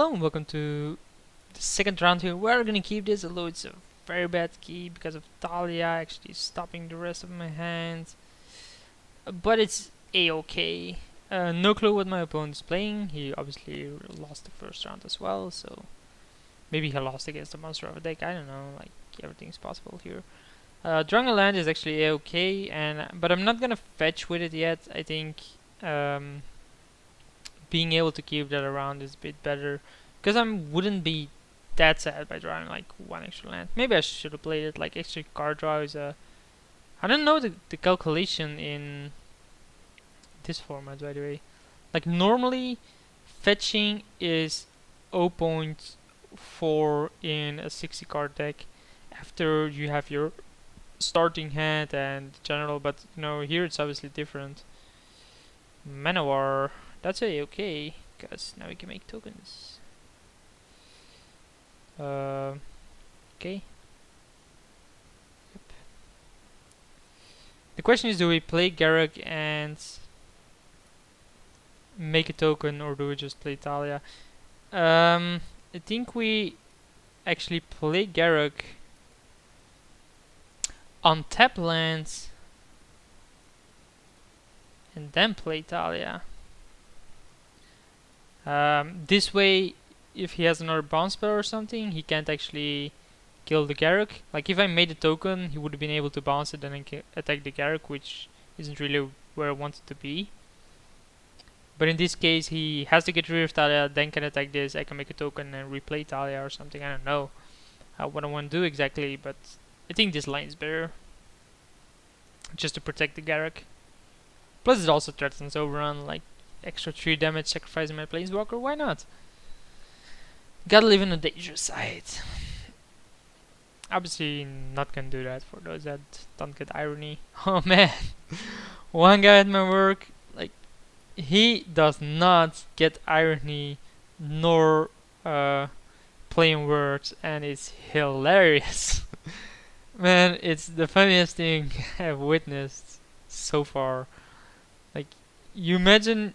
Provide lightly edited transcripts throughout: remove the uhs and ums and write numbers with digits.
Hello and welcome to the second round here. We're gonna keep this, although it's a very bad key because of Talia actually stopping the rest of my hand. But it's a-okay. No clue what my opponent's playing. He obviously lost the first round as well, so maybe he lost against the monster of a deck. I don't know. Like everything's possible here. Drawing a land is actually a-okay, but I'm not gonna fetch with it yet. I think being able to keep that around is a bit better, because I wouldn't be that sad by drawing like one extra land. Maybe I should have played it like extra card draw is a. I don't know the calculation in this format, by the way. Like normally, fetching is 0.4 in a 60 card deck after you have your starting hand and general, but you know here it's obviously different. Manowar, that's okay, because now we can make tokens. Okay. Yep. The question is, do we play Garruk and make a token, or do we just play Talia? I think we actually play Garruk on tap lands and then play Talia. This way, if he has another bounce spell or something, he can't actually kill the Garruk. Like if I made a token, he would have been able to bounce it and then attack the Garruk, which isn't really where I want it to be. But in this case, he has to get rid of Talia, then can attack this. I can make a token and replay Talia or something. I don't know what I want to do exactly, but I think this line is better, just to protect the Garruk. Plus, it also threatens overrun, like extra 3 damage, sacrificing my Planeswalker. Why not? Gotta live in a dangerous side. Obviously, not gonna do that for those that don't get irony. Oh man, one guy at my work, like, he does not get irony nor playing words, and it's hilarious. Man, it's the funniest thing I've witnessed so far. Like, you imagine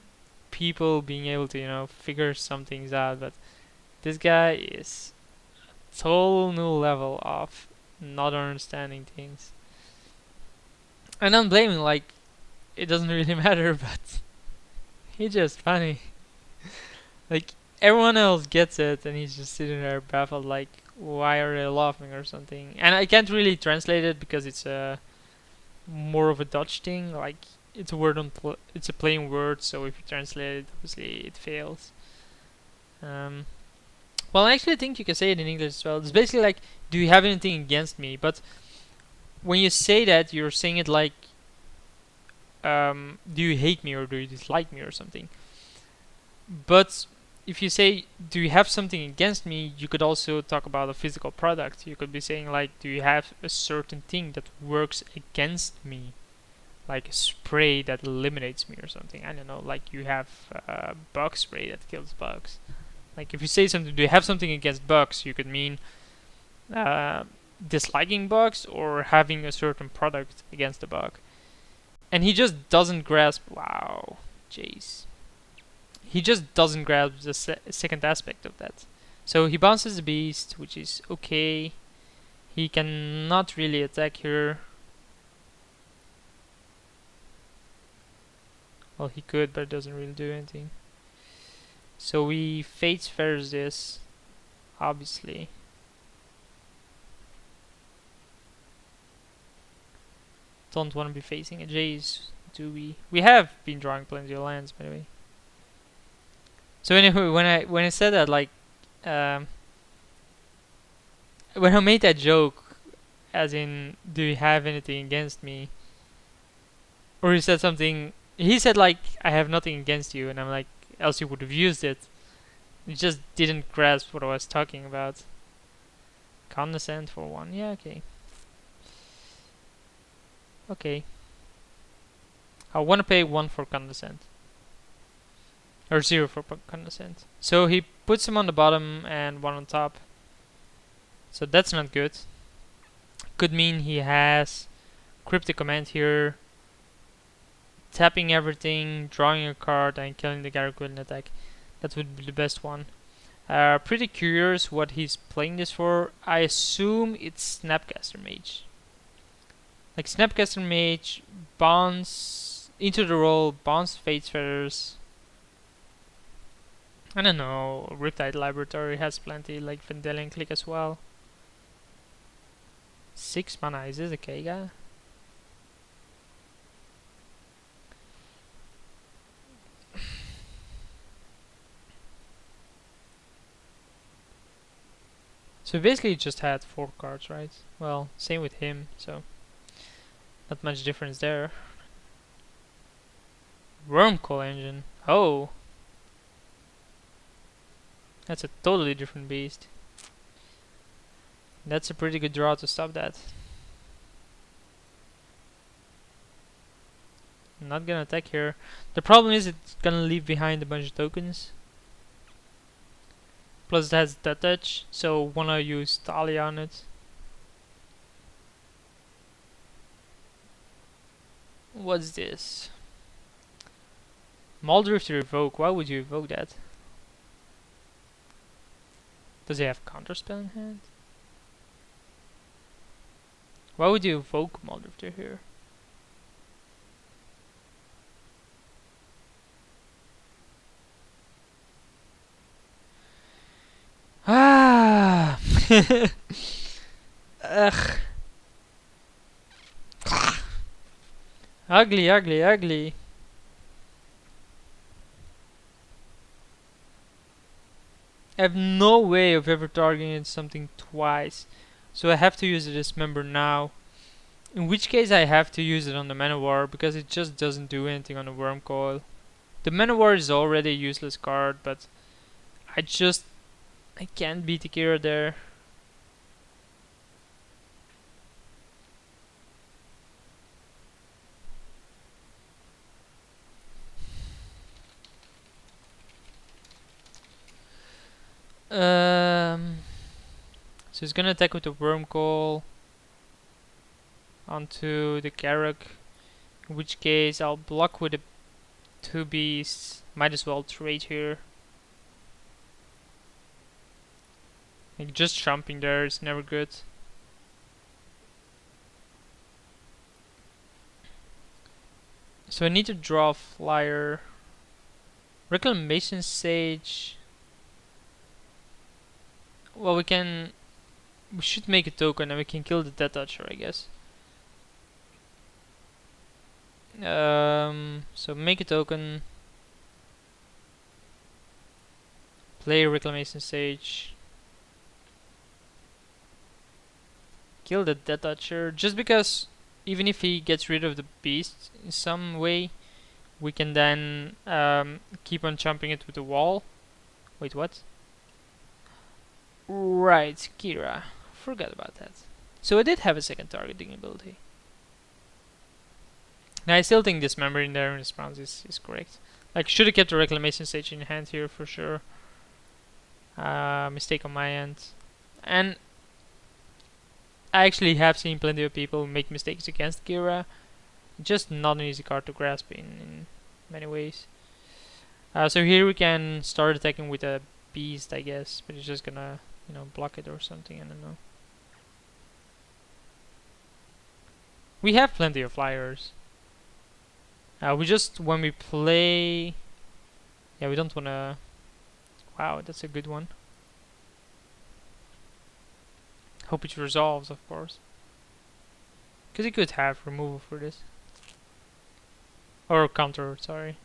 people being able to, you know, figure some things out, but this guy is a total new level of not understanding things. And I'm blaming, like, it doesn't really matter, but he's just funny. Like, everyone else gets it, and he's just sitting there baffled, like, why are they laughing or something? And I can't really translate it because it's a more of a Dutch thing. Like, it's a word on it's a plain word, so if you translate it, obviously it fails. Well, I actually think you can say it in English as well. It's basically like, do you have anything against me? But when you say that, you're saying it like, do you hate me or do you dislike me or something? But if you say, do you have something against me, you could also talk about a physical product. You could be saying like, do you have a certain thing that works against me? Like a spray that eliminates me or something. I don't know, like you have a bug spray that kills bugs. Like if you say something, do you have something against bugs, you could mean disliking bugs or having a certain product against a bug. And he just doesn't grasp, wow, jeez. He just doesn't grasp the second aspect of that. So he bounces the beast, which is okay. He cannot really attack here. Well, he could, but it doesn't really do anything. So we Fates Fetters this, obviously. Don't want to be facing a Jace, do we? We have been drawing plenty of lands, by the way. So anyway, when I said that, like, when I made that joke, as in, do you have anything against me? Or he said something. He said like, I have nothing against you, and I'm like, else you would have used it. You just didn't grasp what I was talking about. Condescend for 1, yeah, okay. Okay. I want to pay 1 for condescend. Or 0 for condescend. So he puts him on the bottom and 1 on top. So that's not good. Could mean he has Cryptic Command here, tapping everything, drawing a card, and killing the Garruk with an attack. That would be the best one. Pretty curious what he's playing this for. I assume it's Snapcaster Mage. Like Snapcaster Mage, bounce into the roll, bounce Fate's Feathers. I don't know, Riptide Laboratory has plenty, like Vendelian Click as well. 6 mana, is this a Keiga? So basically he just had 4 cards, right? Well, same with him, so not much difference there. Wormcoil Engine. Oh! That's a totally different beast. That's a pretty good draw to stop that. I'm not gonna attack here. The problem is it's gonna leave behind a bunch of tokens. Plus it has that touch, so wanna use Talia on it. What's this? Muldrift to evoke. Why would you evoke that? Does he have counterspell in hand? Why would you evoke Muldrifter here? Ah! Ugh. Ugly, ugly, ugly. I have no way of ever targeting something twice, so I have to use a Dismember now. In which case I have to use it on the Manowar because it just doesn't do anything on the Wormcoil. The Manowar is already a useless card, but I can't beat the Kira there. So he's gonna attack with the Wormcoil onto the Garruk, in which case I'll block with the 2 beasts. Might as well trade here. Like just jumping there is never good. So I need to draw a flyer. Reclamation Sage. Well, we should make a token and we can kill the Death Toucher, I guess. So make a token. Play Reclamation Sage. Kill the Death Toucher. Just because even if he gets rid of the beast in some way, we can then keep on jumping it with the wall. Wait, what? Right, Kira. Forgot about that. So I did have a second targeting ability. Now I still think Dismember in there in response is correct. Like, should have kept the Reclamation Stage in hand here for sure. Mistake on my end. And I actually have seen plenty of people make mistakes against Kira. Just not an easy card to grasp in many ways. So here we can start attacking with a beast, I guess, but it's just gonna, you know, block it or something. I don't know. We have plenty of flyers. We just, when we play, yeah, we don't wanna. Wow, that's a good one. Hope it resolves, of course. Because he could have removal for this. Or counter, sorry.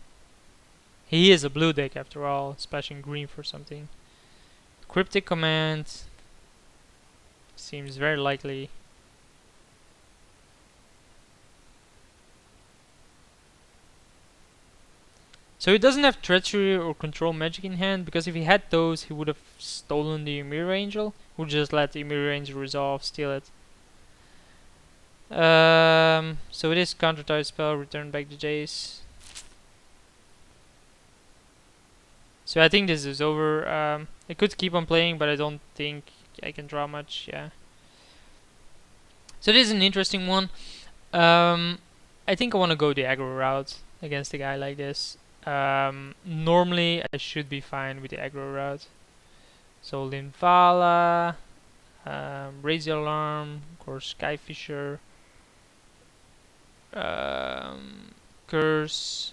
He is a blue deck after all, splashing green for something. Cryptic Command seems very likely. So he doesn't have Treachery or Control Magic in hand, because if he had those, he would have stolen the Ymir Angel. He would just let the Ymir Angel resolve, steal it. So it is counter-type spell, return back the Jace. So I think this is over. I could keep on playing, but I don't think I can draw much, yeah. So this is an interesting one. I think I want to go the aggro route against a guy like this. Normally I should be fine with the aggro route. So Linvala, Raise the Alarm, of course Skyfisher, Curse,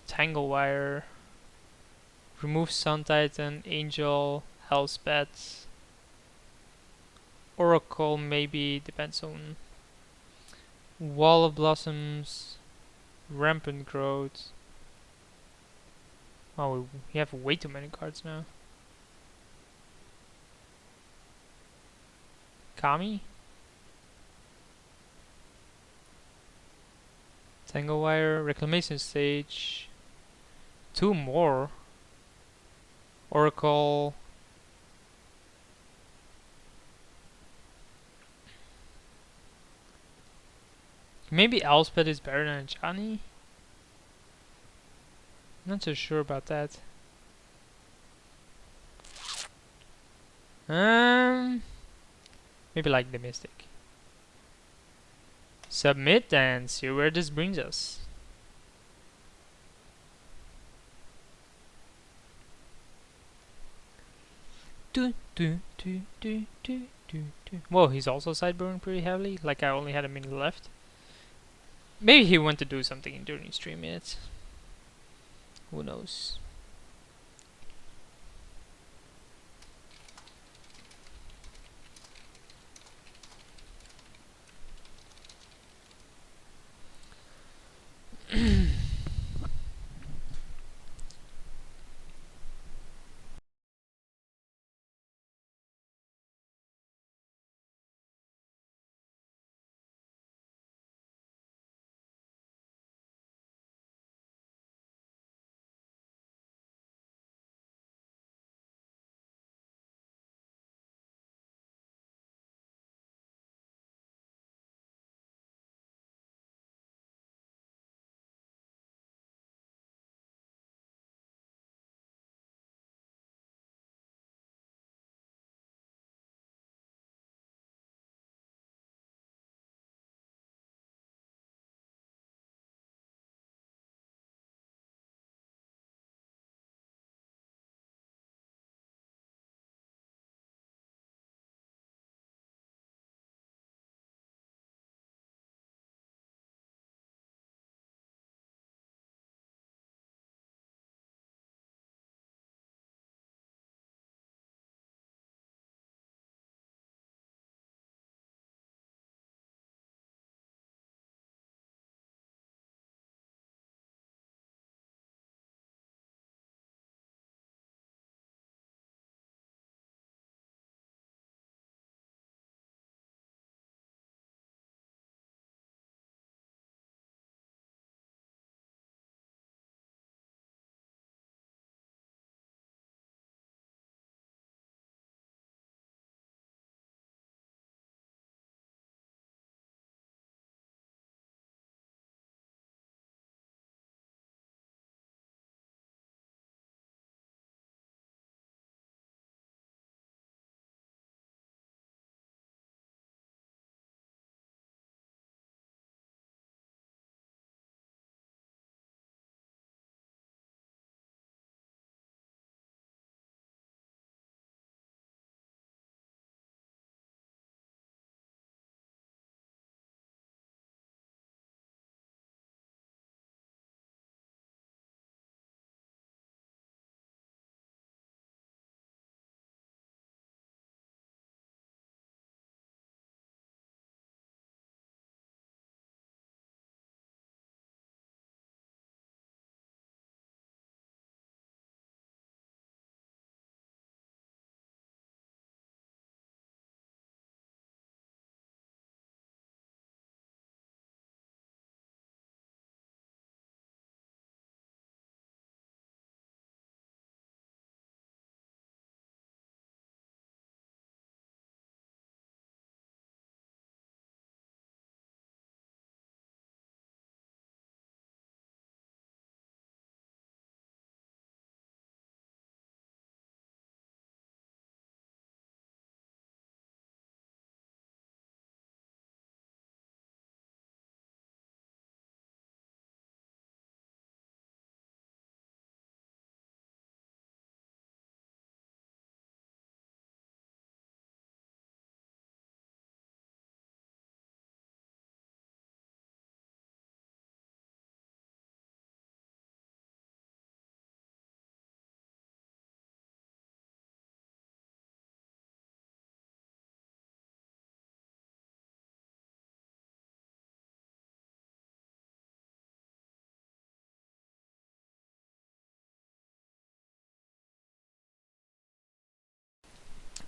Tanglewire, remove Sun Titan, Angel, Hellspeth, Oracle maybe, depends on Wall of Blossoms, Rampant Growth. Oh, we have way too many cards now. Kami? Tanglewire, Reclamation Stage. Two more. Oracle. Maybe Elspeth is better than Johnny? Not so sure about that. Maybe like the Mystic. Submit and see where this brings us. Whoa, he's also sideboarding pretty heavily. Like I only had a minute left. Maybe he went to do something during his 3 minutes. Who knows?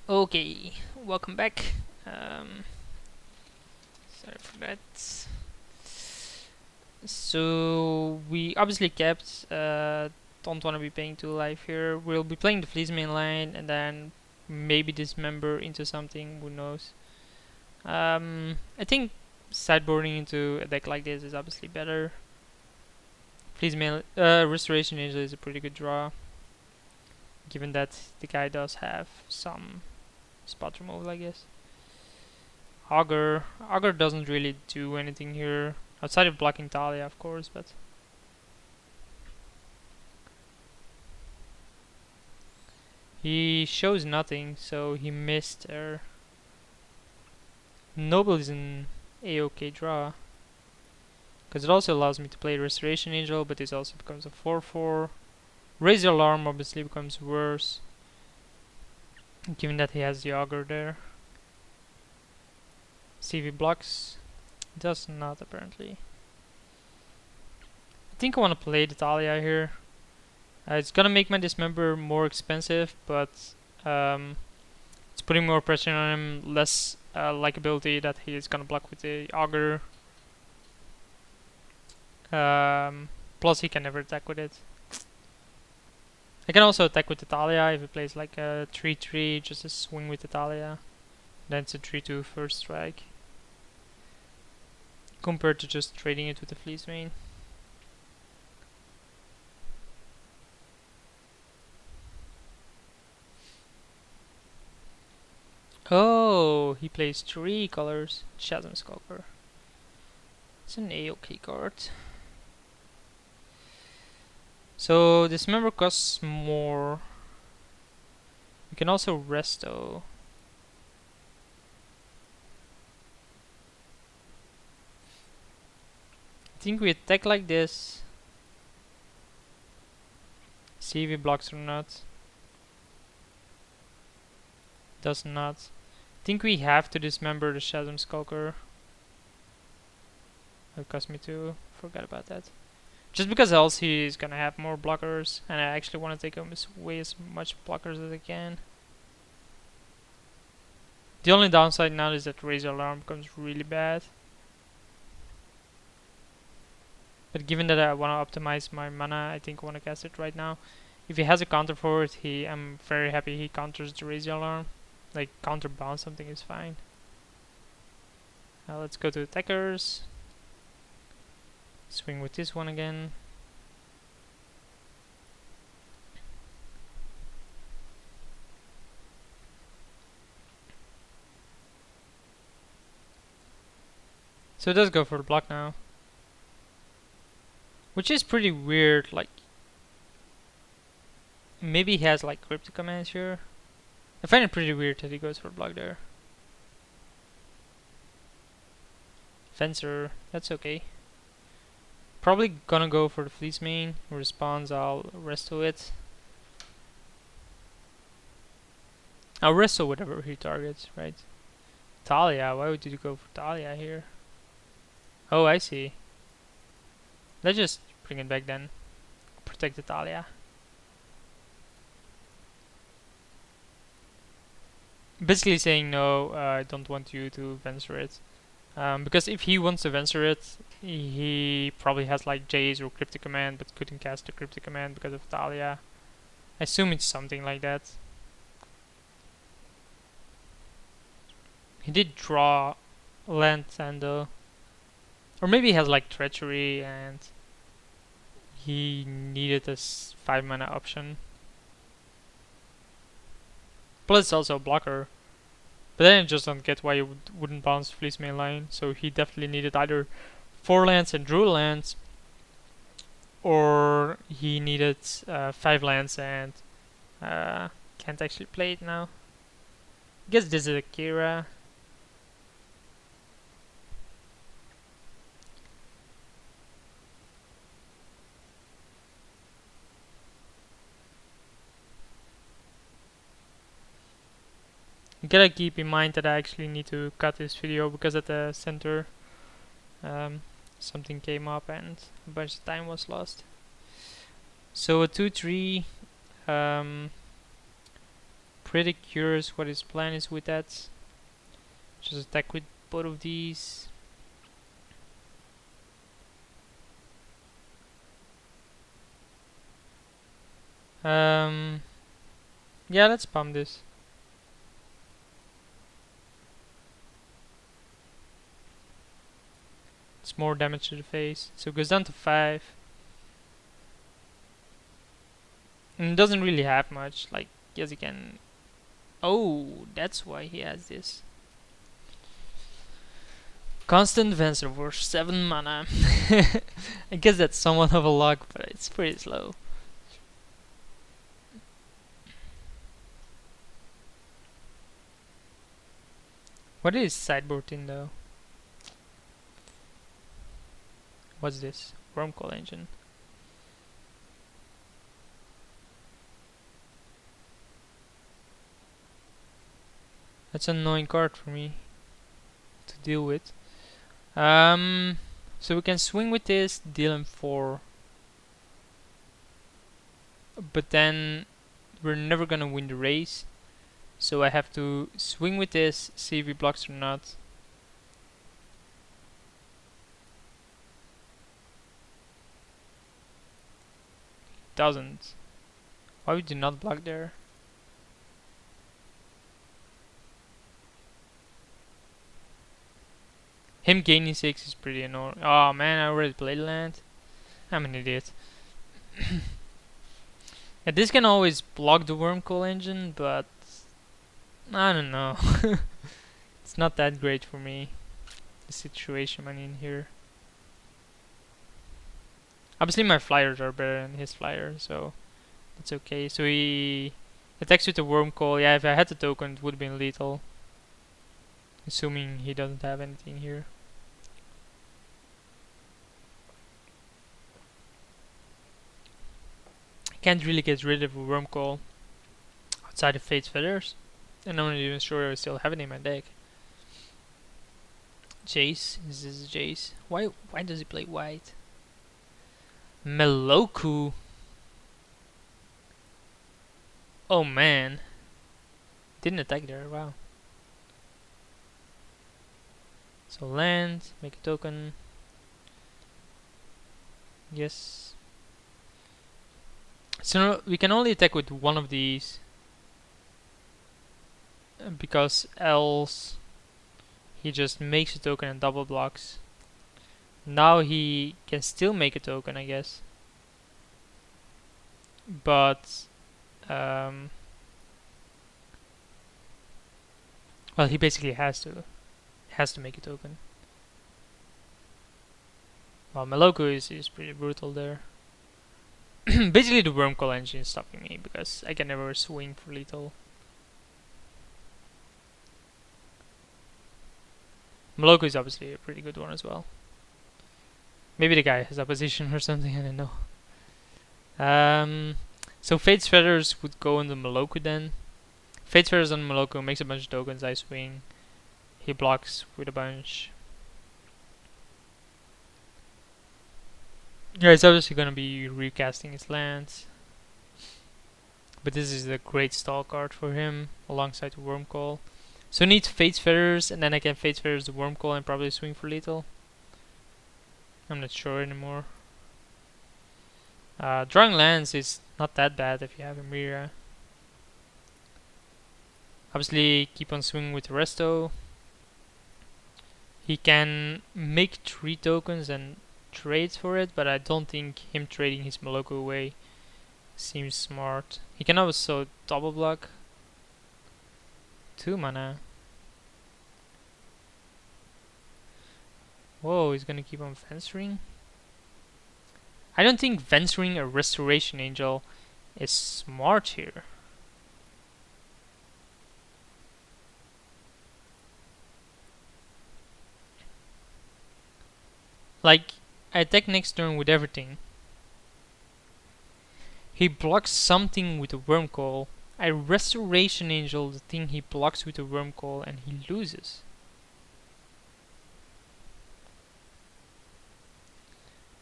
Okay, welcome back. Sorry for that. So we obviously kept. Don't want to be paying 2 life here. We'll be playing the Fleece main line and then maybe dismember into something. Who knows? I think sideboarding into a deck like this is obviously better. Fleece main Restoration Angel is a pretty good draw, given that the guy does have some spot removal, I guess. Augur doesn't really do anything here outside of blocking Talia, of course, but he shows nothing, so he missed her. Noble is an a-okay draw, because it also allows me to play Restoration Angel, but this also becomes a 4/4. Raise the Alarm obviously becomes worse, given that he has the Augur there. CV blocks, does not apparently. I think I want to play the Talia here. It's gonna make my Dismember more expensive, but it's putting more pressure on him, less likability that he is gonna block with the Augur. Plus he can never attack with it. I can also attack with the Talia if he plays like a 3/3, just a swing with the Talia. Then it's a 3/2 first strike. Compared to just trading it with the Fleece main. Oh, he plays 3 colors. Chasm Skulker. It's an a-okay card. So this member costs more. You can also resto. I think we attack like this. See if he blocks or not. Does not. I think we have to dismember the Chasm Skulker. It cost me 2. Forgot about that. Just because else he's gonna have more blockers, and I actually want to take away as much blockers as I can. The only downside now is that Razor Alarm becomes really bad. But given that I want to optimize my mana, I think I want to cast it right now. If he has a counter for it, I'm very happy he counters the Razor Alarm. Like, counter bounce something is fine. Let's go to attackers. Swing with this one again. So it does go for the block now. Which is pretty weird, like... Maybe he has like cryptic commands here. I find it pretty weird that he goes for the block there. Fencer, that's okay. Probably gonna go for the Fleece main. Responds, I'll resto it. I'll resto whatever he targets, right? Talia, why would you go for Talia here? Oh, I see. Let's just bring it back then. Protect the Talia. Basically saying no, I don't want you to Venser it. Because if he wants to Venser it, he probably has like Jace or Cryptic Command, but couldn't cast the Cryptic Command because of Talia. I assume it's something like that. He did draw land though. Or maybe he has like Treachery and he needed this 5 mana option. Plus it's also a blocker. But then I just don't get why you wouldn't bounce Fleece main line. So he definitely needed either 4 lands and drew lands, or he needed 5 lands and can't actually play it now. I guess this is Akira. You gotta keep in mind that I actually need to cut this video because at the center something came up and a bunch of time was lost. So a 2/3 pretty curious what his plan is with that. Just attack with both of these. Yeah, let's spam this. It's more damage to the face. So it goes down to 5. And it doesn't really have much. Like, yes, he can. Oh, that's why he has this. Constant Venser for 7 mana. I guess that's somewhat of a luck, but it's pretty slow. What is sideboard in though? What's this? Wormcall engine. That's an annoying card for me to deal with. So we can swing with this, deal him 4. But then we're never gonna win the race. So I have to swing with this, see if he blocks or not. Doesn't. Why would you not block there? Him gaining 6 is pretty annoying. Oh man, I already played land. I'm an idiot. Yeah, this can always block the Wormcall engine, but I don't know. It's not that great for me. The situation I'm in here. Obviously my flyers are better than his flyer, so it's okay. So he attacks with the Wormcall. Yeah, if I had the token, it would have been lethal. Assuming he doesn't have anything here. I can't really get rid of a Wormcall outside of Fate's Feathers. And I'm not even sure I still have it in my deck. Jace? Is this Jace? Why does he play white? Meloku? Oh man. Didn't attack there, wow. So land, make a token. Yes. So no, we can only attack with one of these. Because else he just makes a token and double blocks. Now he can still make a token, I guess. But well, he basically has to make a token. Well, Meloku is pretty brutal there. Basically the Wormcall engine is stopping me because I can never swing for lethal. Meloku is obviously a pretty good one as well. Maybe the guy has opposition or something, I don't know. So Fate's Feathers would go into Meloku then. Fate's Feathers on Meloku makes a bunch of tokens, I swing. He blocks with a bunch. Yeah, it's obviously gonna be recasting his lands. But this is a great stall card for him, alongside the Wormcall. So I need Fate's Feathers, and then I can Fate's Feathers the Wormcall and probably swing for lethal. I'm not sure anymore. Drawing lands is not that bad if you have a Mira. Obviously, keep on swinging with the Resto. He can make 3 tokens and trade for it, but I don't think him trading his Meloku away seems smart. He can also double block. 2 mana. Whoa, he's gonna keep on Venturing? I don't think Venturing a Restoration Angel is smart here. Like, I attack next turn with everything. He blocks something with a Wormcall. I Restoration Angel the thing he blocks with a Wormcall and he loses.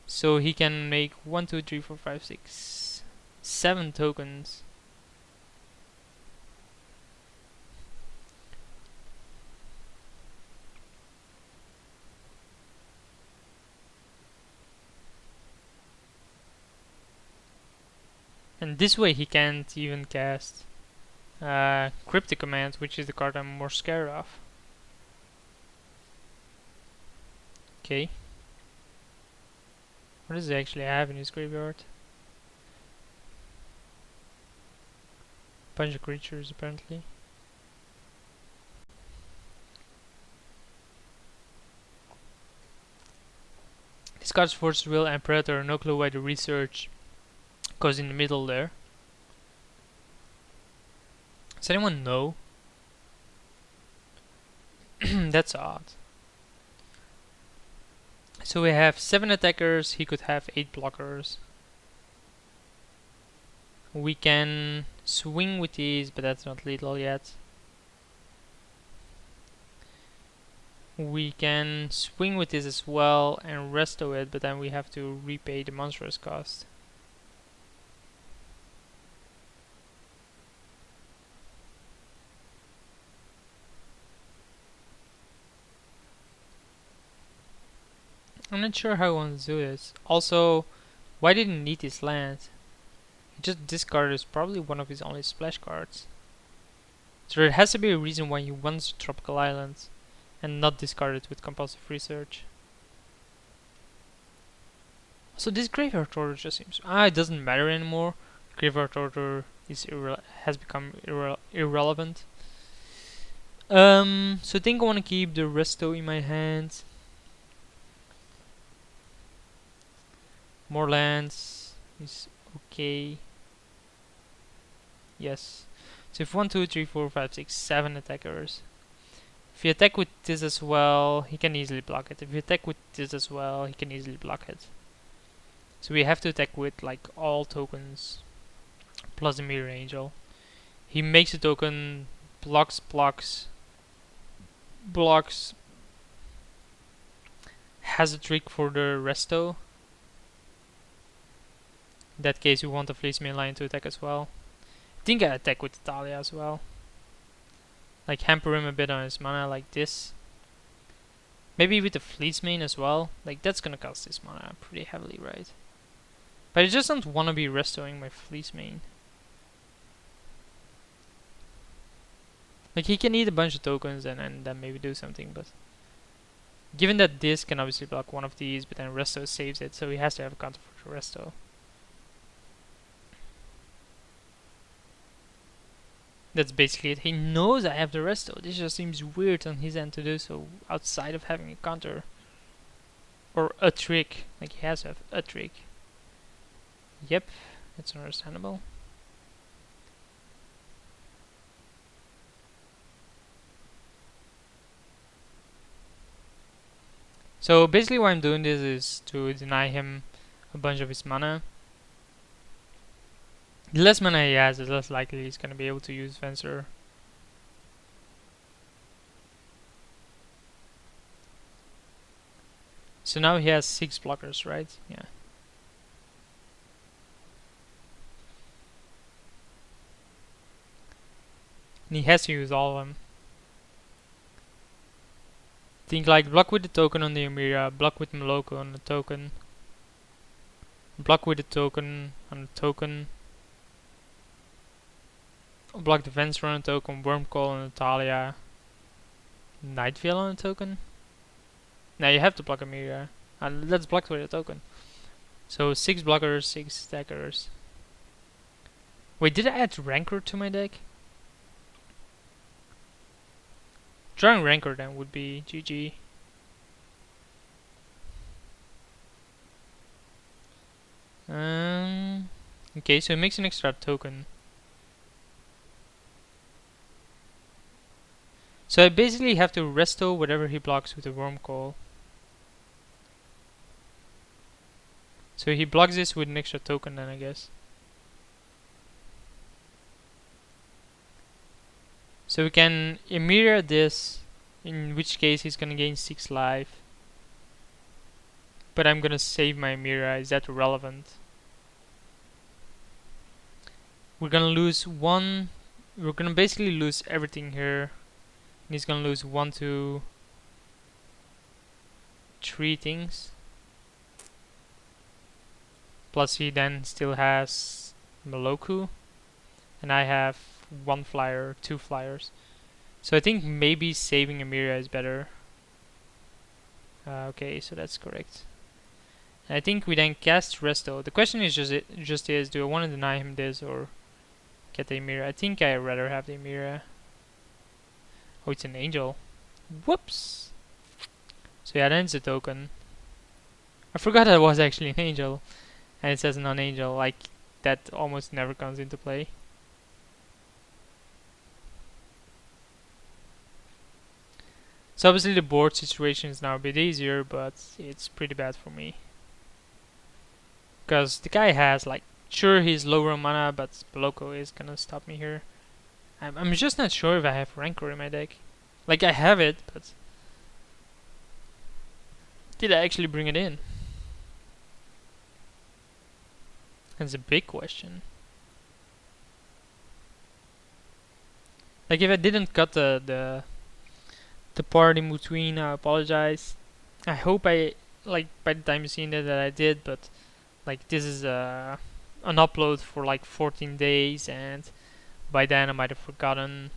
So he can make 1, 2, 3, 4, 5, 6, 7 tokens. And this way he can't even cast Cryptic Command, which is the card I'm more scared of. Okay. What does he actually have in his graveyard? Bunch of creatures, apparently. This card's Force Will and Predator, no clue why the research goes in the middle there. Does anyone know? That's odd. So we have 7 attackers, he could have 8 blockers. We can swing with these, but that's not lethal yet. We can swing with this as well and resto it, but then we have to repay the monstrous cost. I'm not sure how I want to do this. Also, why didn't he need this land? He just discarded probably one of his only splash cards. So there has to be a reason why he wants Tropical Islands and not discard it with compulsive research. So this Graveyard Order just seems... it doesn't matter anymore. Graveyard Order is has become irrelevant. So I think I want to keep the resto in my hand. More lands is okay. Yes. So if 1, 2, 3, 4, 5, 6, 7 attackers. If you attack with this as well, he can easily block it. If you attack with this as well, he can easily block it. So we have to attack with like all tokens plus the Mirror Angel. He makes a token, blocks, has a trick for the resto. In that case, we want the Fleece main line to attack as well. I think I attack with Talia as well. Like hamper him a bit on his mana like this. Maybe with the Fleece main as well. Like that's gonna cost this mana pretty heavily, right? But I just don't want to be restoring my Fleece main. Like he can eat a bunch of tokens and then maybe do something, but given that this can obviously block one of these, but then resto saves it, so he has to have a counter for the resto. That's basically it. He knows I have the resto. This just seems weird on his end to do so outside of having a counter. Or a trick. Like he has to have a trick. Yep, it's understandable. So basically why I'm doing this is to deny him a bunch of his mana. The less mana he has, the less likely he's gonna be able to use Fencer. So now he has 6 blockers, right? Yeah. And he has to use all of them. Think like block with the token on the Amira, block with Moloko on the token, block with the token on the token, block the Fencer on the token, Wormcall on the Talia, Night Veil on the token. Now you have to block Amira. Let's block with the token. So 6 blockers, 6 stackers. Wait, did I add Rancor to my deck? Drawing Rancor then would be GG. Okay, so it makes an extra token. So I basically have to resto whatever he blocks with a Wormcall. So he blocks this with an extra token then, I guess. So we can mirror this, in which case he's gonna gain 6 life. But I'm gonna save my Mira, is that relevant? We're gonna lose 1, we're gonna basically lose everything here. And he's gonna lose 1, 2, 3 things. Plus he then still has Moloku, and I have 1 flyer, 2 flyers. So I think maybe saving Emiria is better. Okay, so that's correct. And I think we then cast Resto. The question is just is, do I want to deny him this or get the Emiria? I think I'd rather have the Emiria. Oh, it's an angel. Whoops! So yeah, then it's a token. I forgot that it was actually an angel. And it says non-angel, like that almost never comes into play. So obviously the board situation is now a bit easier, but it's pretty bad for me. Because the guy has, like, sure he's lower on mana, but Boloko is gonna stop me here. I'm just not sure if I have Rancor in my deck. Like, I have it, but did I actually bring it in? That's a big question. Like, if I didn't cut the part in between, I apologize. I hope I, like, by the time you see that I did, but like, this is an upload for like 14 days, and by then I might have forgotten.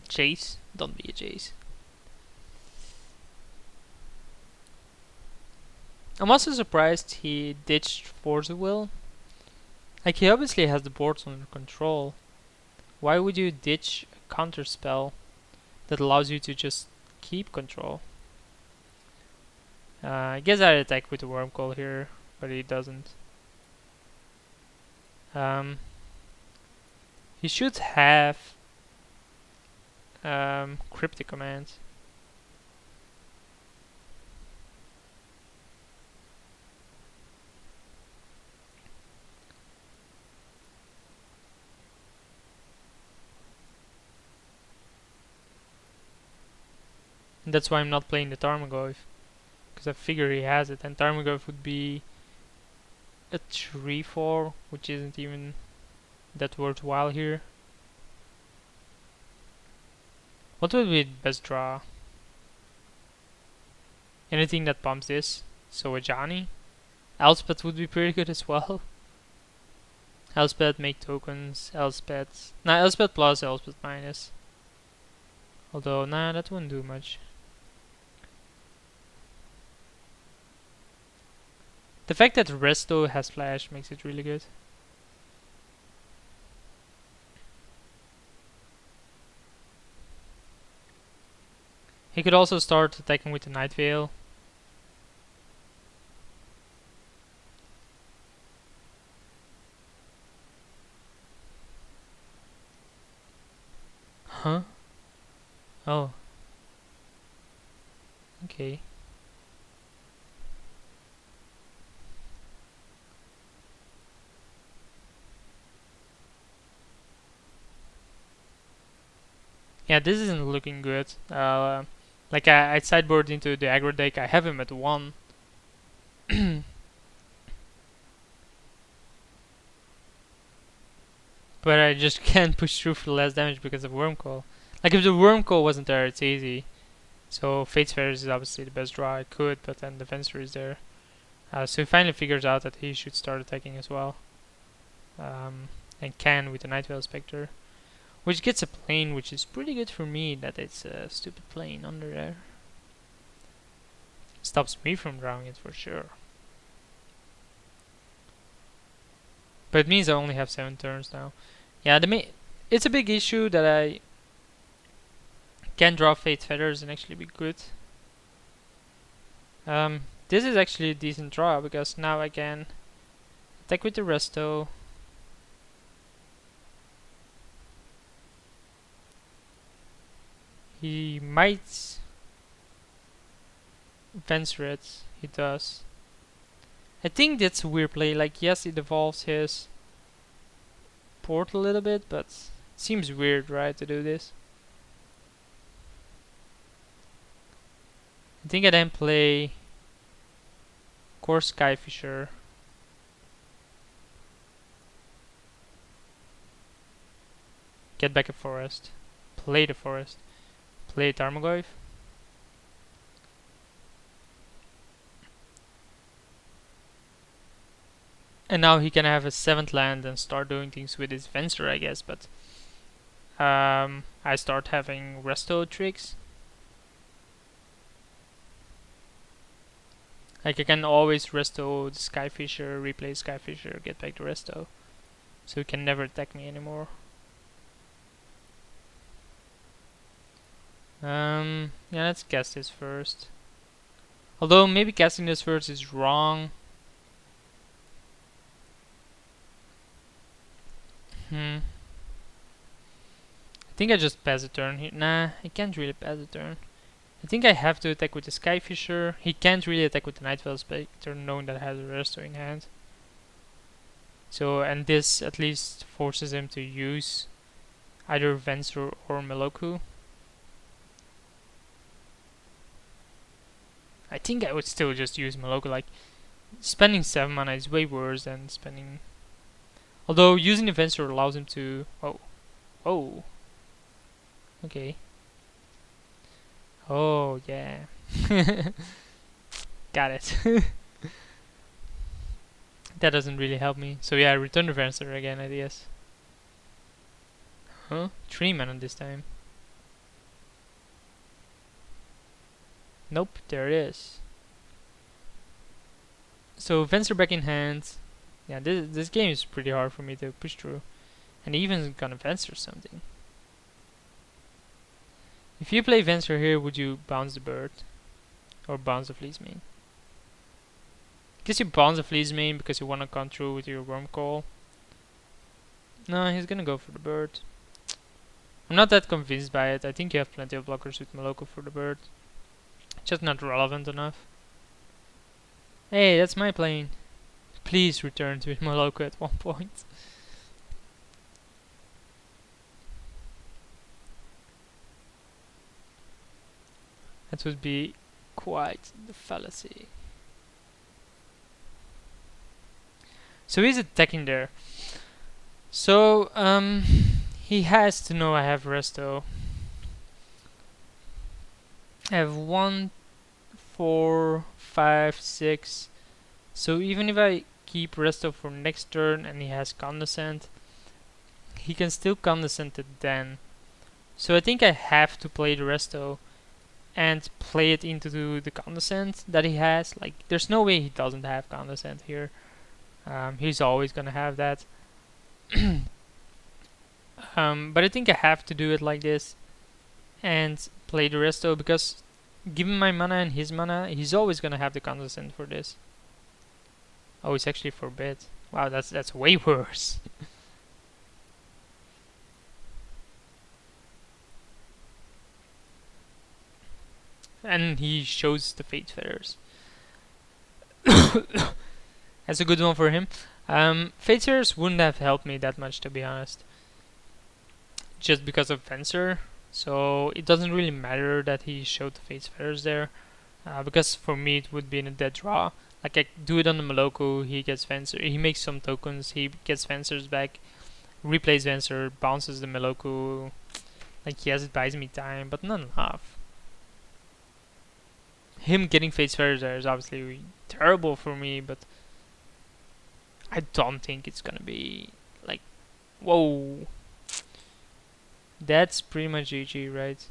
Chase, don't be a Chase. I'm also surprised he ditched Force of Will. Like, he obviously has the boards under control. Why would you ditch a counter spell that allows you to just keep control? I guess I'd attack with the Wormcoil here, but he doesn't. He should have Cryptic Command. And that's why I'm not playing the Tarmogoyf, because I figure he has it, and Tarmogoyf would be a 3/4, which isn't even that worthwhile here. What would be the best draw? Anything that pumps this. So a Johnny. Elspeth would be pretty good as well. Elspeth, make tokens. Elspeth. Nah, Elspeth plus, Elspeth minus. Although, nah, that wouldn't do much. The fact that Resto has flash makes it really good. He could also start attacking with the Night Veil. Huh? Oh. Okay. Yeah, this isn't looking good. Like, I sideboard into the aggro deck. I have him at 1. But I just can't push through for less damage because of Wormcoil. Like, if the Wormcoil wasn't there, it's easy. So Fate's Fetters is obviously the best draw I could, but then the Fencer is there. So he finally figures out that he should start attacking as well. And can with the Night Veil Spectre. Which gets a plane, which is pretty good for me that it's a stupid plane under there. Stops me from drawing it for sure. But it means I only have 7 turns now. Yeah, it's a big issue that I can draw Fate's Fetters and actually be good. This is actually a decent draw because now I can attack with the Resto. He might Venture it. He does. I think that's a weird play. Like, yes, it evolves his port a little bit, but it seems weird, right, to do this. I think I then play Core Skyfisher. Get back a forest. Play the forest. Play Tarmogoyf. And now he can have a 7th land and start doing things with his Venser, I guess, but I start having resto tricks. Like I can always resto the Skyfisher, replay Skyfisher, get back to resto. So he can never attack me anymore. Yeah, let's cast this first. Although maybe casting this first is wrong. I think I just pass a turn here. Nah, I can't really pass a turn. I think I have to attack with the Skyfisher. He can't really attack with the Nightveil Spectre, knowing that I have the resto in hand. So, and this at least forces him to use either Venser or Meloku. I think I would still just use Meloku. Like, spending 7 mana is way worse than spending. Although using the Venser allows him to. Oh. Okay. Oh, yeah. Got it. That doesn't really help me. So yeah, return the Venser again, I guess. Huh? 3 mana this time. Nope, there it is. So Venser back in hand. Yeah, this game is pretty hard for me to push through. And even gonna Venser something. If you play Venser here, would you bounce the bird? Or bounce the Fleece Mane? Guess you bounce the Fleece Mane because you wanna come through with your Worm Call. No, he's gonna go for the bird. I'm not that convinced by it. I think you have plenty of blockers with Meloku for the bird. Just not relevant enough. Hey, that's my plane. Please return to Meloku at one point. That would be quite the fallacy. So he's attacking there. So, he has to know I have resto. I have 1, 4, 5, 6. So even if I keep resto for next turn and he has Condescend, he can still Condescend it then. So I think I have to play the resto and play it into the Condescend that he has. Like, there's no way he doesn't have Condescend here. He's always gonna have that. But I think I have to do it like this and play the resto because given my mana and his mana, he's always gonna have the Condescend for this. Oh, it's actually forbid. Wow, that's way worse. And he shows the Fate Feathers. That's a good one for him. Fate Feathers wouldn't have helped me that much, to be honest. Just because of Venser. So it doesn't really matter that he showed the Fate Feathers there. Because for me it would be in a dead draw. Like I do it on the Meloku, he gets Venser, he makes some tokens, he gets Vensers back, replays Venser, bounces the Meloku. Like yes, it buys me time, but not enough. Him getting Fate's Feathers there is obviously terrible for me, but I don't think it's gonna be like, whoa. That's pretty much GG, right?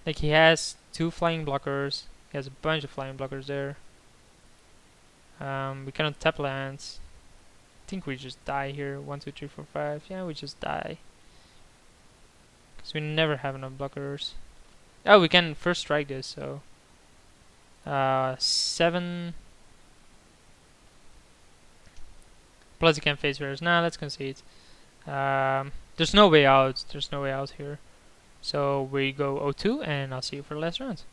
Like he has 2 flying blockers, he has a bunch of flying blockers there. We cannot tap lands. I think we just die here. 1, 2, 3, 4, 5. Yeah, we just die. Because we never have enough blockers. Oh, we can first strike this, so. 7. Plus you can face Rares. Nah, let's concede. There's no way out. There's no way out here. So we go 0-2, and I'll see you for the last round.